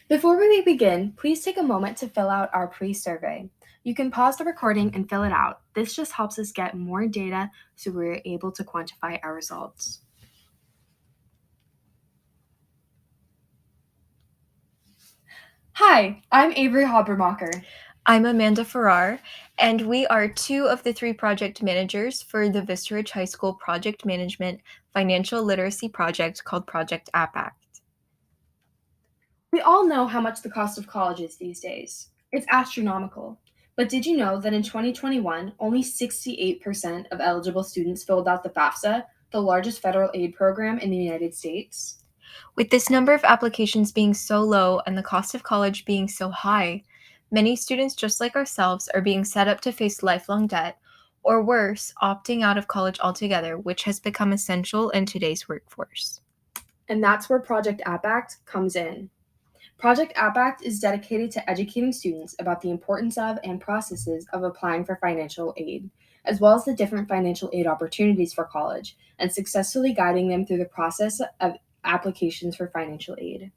Before we begin, please take a moment to fill out our pre-survey. You can pause the recording and fill it out. This just helps us get more data so we're able to quantify our results. Hi, I'm Avery Habermacher. I'm Amanda Farrar, and we are two of the three project managers for the Vista Ridge High School Project Management Financial Literacy Project called Project AppAct. We all know how much the cost of college is these days. It's astronomical. But did you know that in 2021, only 68% of eligible students filled out the FAFSA, the largest federal aid program in the United States? With this number of applications being so low and the cost of college being so high, many students just like ourselves are being set up to face lifelong debt, or worse, opting out of college altogether, which has become essential in today's workforce. And that's where Project AppAct comes in. Project AppAct is dedicated to educating students about the importance of and processes of applying for financial aid, as well as the different financial aid opportunities for college, and successfully guiding them through the process of applications for financial aid.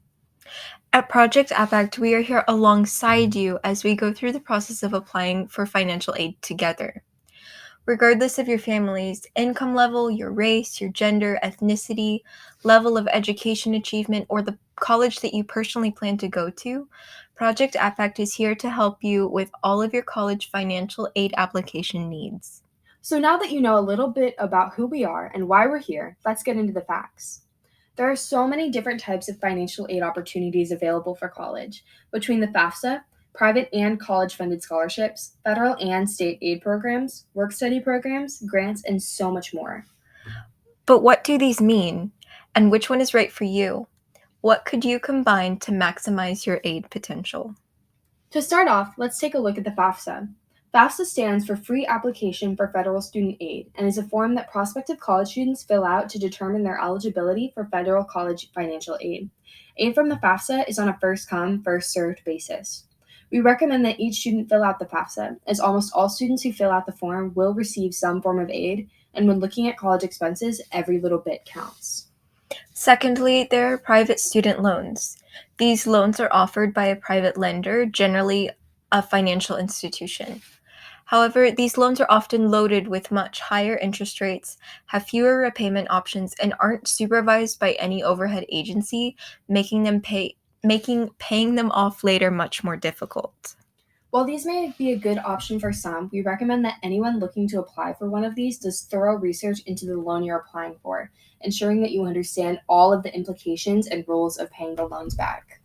At Project AppAct, we are here alongside you as we go through the process of applying for financial aid together. Regardless of your family's income level, your race, your gender, ethnicity, level of education achievement, or the college that you personally plan to go to, Project AppAct is here to help you with all of your college financial aid application needs. So now that you know a little bit about who we are and why we're here, let's get into the facts. There are so many different types of financial aid opportunities available for college, between the FAFSA, private and college funded scholarships, federal and state aid programs, work study programs, grants, and so much more. But what do these mean? And which one is right for you? What could you combine to maximize your aid potential? To start off, let's take a look at the FAFSA. FAFSA stands for Free Application for Federal Student Aid and is a form that prospective college students fill out to determine their eligibility for federal college financial aid. Aid from the FAFSA is on a first come, first served basis. We recommend that each student fill out the FAFSA, as almost all students who fill out the form will receive some form of aid, and when looking at college expenses, every little bit counts. Secondly, there are private student loans. These loans are offered by a private lender, generally a financial institution. However, these loans are often loaded with much higher interest rates, have fewer repayment options, and aren't supervised by any overhead agency, making paying them off later much more difficult. While these may be a good option for some, we recommend that anyone looking to apply for one of these does thorough research into the loan you're applying for, ensuring that you understand all of the implications and rules of paying the loans back.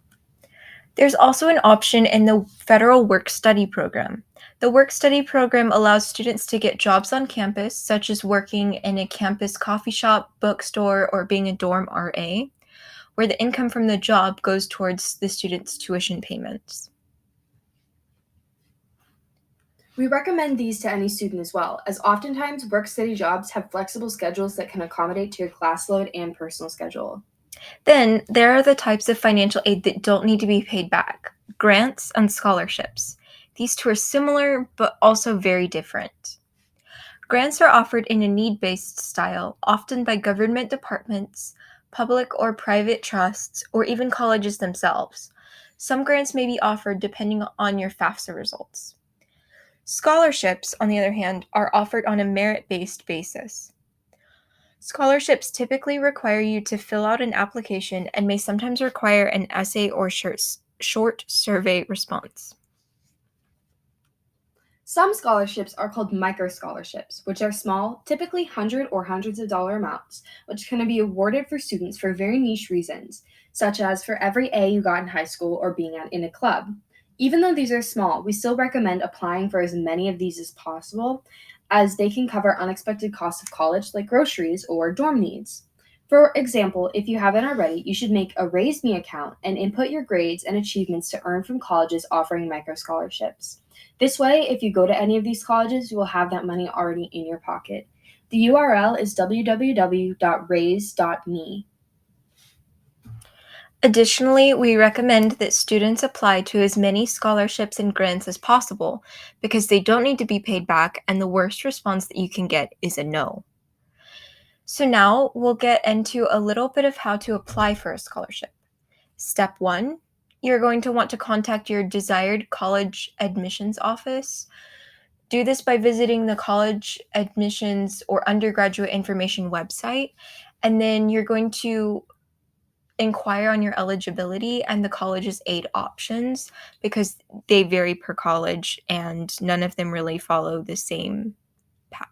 There's also an option in the federal work study program. The work study program allows students to get jobs on campus, such as working in a campus coffee shop, bookstore, or being a dorm RA, where the income from the job goes towards the student's tuition payments. We recommend these to any student as well, as oftentimes work study jobs have flexible schedules that can accommodate to your class load and personal schedule. Then there are the types of financial aid that don't need to be paid back: grants and scholarships. These two are similar but also very different. Grants are offered in a need based style, often by government departments, public or private trusts, or even colleges themselves. Some grants may be offered depending on your FAFSA results. Scholarships, on the other hand, are offered on a merit based basis. Scholarships typically require you to fill out an application and may sometimes require an essay or short survey response. Some scholarships are called micro scholarships, which are small, typically hundred or hundreds of dollar amounts, which can be awarded for students for very niche reasons, such as for every A you got in high school or being in a club. Even though these are small, we still recommend applying for as many of these as possible, as they can cover unexpected costs of college like groceries or dorm needs. For example, if you haven't already, you should make a Raise Me account and input your grades and achievements to earn from colleges offering micro scholarships. This way, if you go to any of these colleges, you will have that money already in your pocket. The URL is www.raise.me. Additionally, we recommend that students apply to as many scholarships and grants as possible because they don't need to be paid back, and the worst response that you can get is a no. So, now we'll get into a little bit of how to apply for a scholarship. Step 1: you're going to want to contact your desired college admissions office. Do this by visiting the college admissions or undergraduate information website, and then you're going to inquire on your eligibility and the college's aid options because they vary per college and none of them really follow the same path.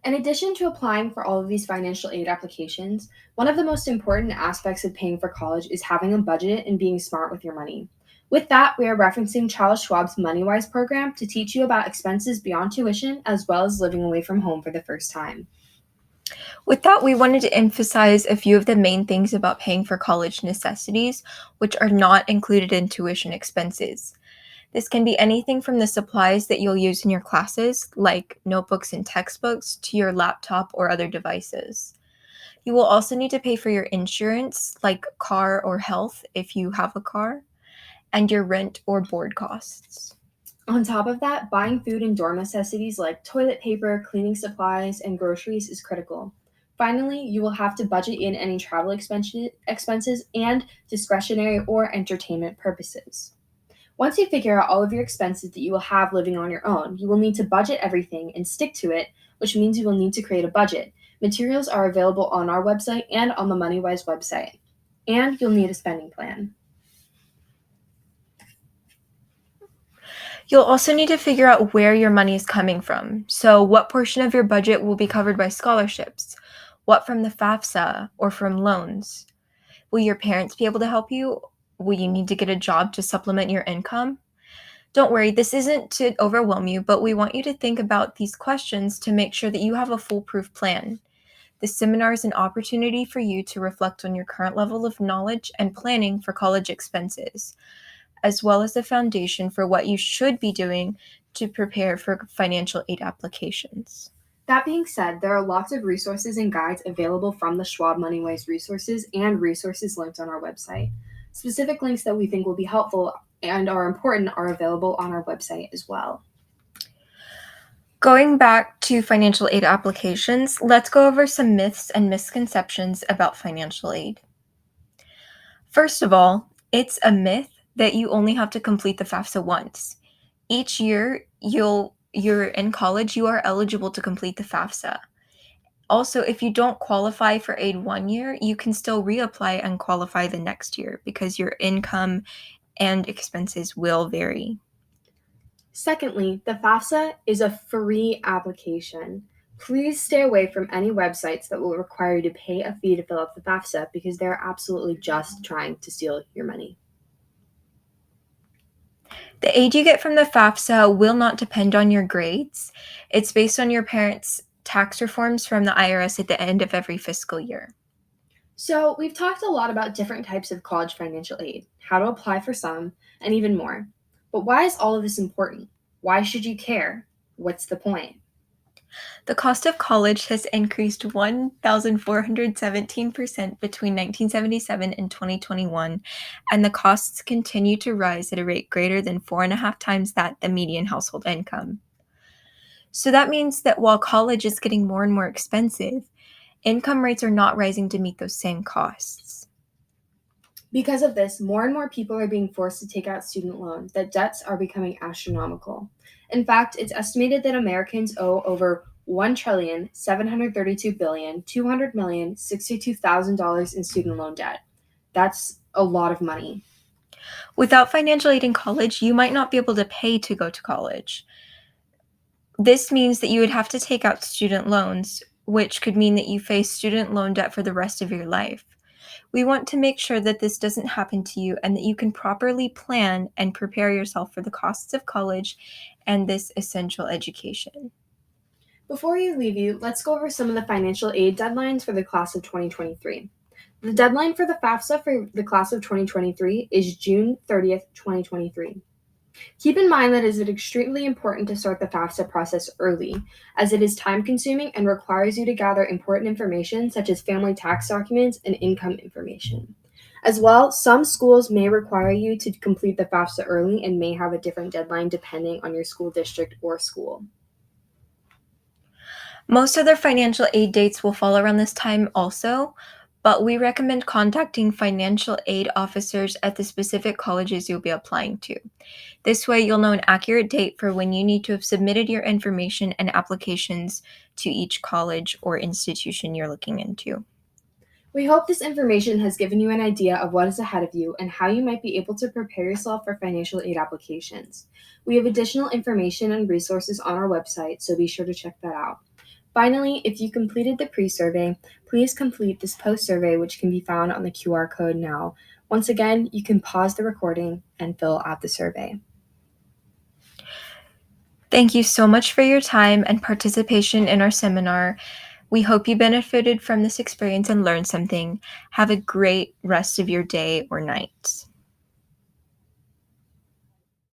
In addition to applying for all of these financial aid applications, one of the most important aspects of paying for college is having a budget and being smart with your money. With that, we are referencing Charles Schwab's MoneyWise program to teach you about expenses beyond tuition as well as living away from home for the first time. With that, we wanted to emphasize a few of the main things about paying for college necessities, which are not included in tuition expenses. This can be anything from the supplies that you'll use in your classes, like notebooks and textbooks, to your laptop or other devices. You will also need to pay for your insurance, like car or health if you have a car, and your rent or board costs. On top of that, buying food and dorm necessities like toilet paper, cleaning supplies, and groceries is critical. Finally, you will have to budget in any travel expenses and discretionary or entertainment purposes. Once you figure out all of your expenses that you will have living on your own, you will need to budget everything and stick to it, which means you will need to create a budget. Materials are available on our website and on the MoneyWise website. And you'll need a spending plan. You'll also need to figure out where your money is coming from. So, what portion of your budget will be covered by scholarships? What from the FAFSA or from loans? Will your parents be able to help you? Will you need to get a job to supplement your income? Don't worry, this isn't to overwhelm you, but we want you to think about these questions to make sure that you have a foolproof plan. This seminar is an opportunity for you to reflect on your current level of knowledge and planning for college expenses, as well as a foundation for what you should be doing to prepare for financial aid applications. That being said, there are lots of resources and guides available from the Schwab MoneyWise resources and resources linked on our website. Specific links that we think will be helpful and are important are available on our website as well. Going back to financial aid applications, let's go over some myths and misconceptions about financial aid. First of all, it's a myth that you only have to complete the FAFSA once. Each year you're in college, you are eligible to complete the FAFSA. Also, if you don't qualify for aid one year, you can still reapply and qualify the next year because your income and expenses will vary. Secondly, the FAFSA is a free application. Please stay away from any websites that will require you to pay a fee to fill out the FAFSA because they're absolutely just trying to steal your money. The aid you get from the FAFSA will not depend on your grades. It's based on your parents' tax reforms from the IRS at the end of every fiscal year. So, we've talked a lot about different types of college financial aid, how to apply for some, and even more. But why is all of this important? Why should you care? What's the point? The cost of college has increased 1,417% between 1977 and 2021, and the costs continue to rise at a rate greater than 4.5 times the median household income. So that means that while college is getting more and more expensive, income rates are not rising to meet those same costs. Because of this, more and more people are being forced to take out student loans. That debts are becoming astronomical. In fact, it's estimated that Americans owe over $1,732,200,062,000 in student loan debt. That's a lot of money. Without financial aid in college, you might not be able to pay to go to college. This means that you would have to take out student loans, which could mean that you face student loan debt for the rest of your life. We want to make sure that this doesn't happen to you and that you can properly plan and prepare yourself for the costs of college and this essential education. Before we leave you, let's go over some of the financial aid deadlines for the class of 2023. The deadline for the FAFSA for the class of 2023 is June 30th, 2023. Keep in mind that it is extremely important to start the FAFSA process early, as it is time-consuming and requires you to gather important information such as family tax documents and income information. As well, some schools may require you to complete the FAFSA early and may have a different deadline depending on your school district or school. Most other financial aid dates will fall around this time also, but we recommend contacting financial aid officers at the specific colleges you'll be applying to. This way, you'll know an accurate date for when you need to have submitted your information and applications to each college or institution you're looking into. We hope this information has given you an idea of what is ahead of you and how you might be able to prepare yourself for financial aid applications. We have additional information and resources on our website, so be sure to check that out. Finally, if you completed the pre-survey, please complete this post-survey, which can be found on the QR code now. Once again, you can pause the recording and fill out the survey. Thank you so much for your time and participation in our seminar. We hope you benefited from this experience and learned something. Have a great rest of your day or night.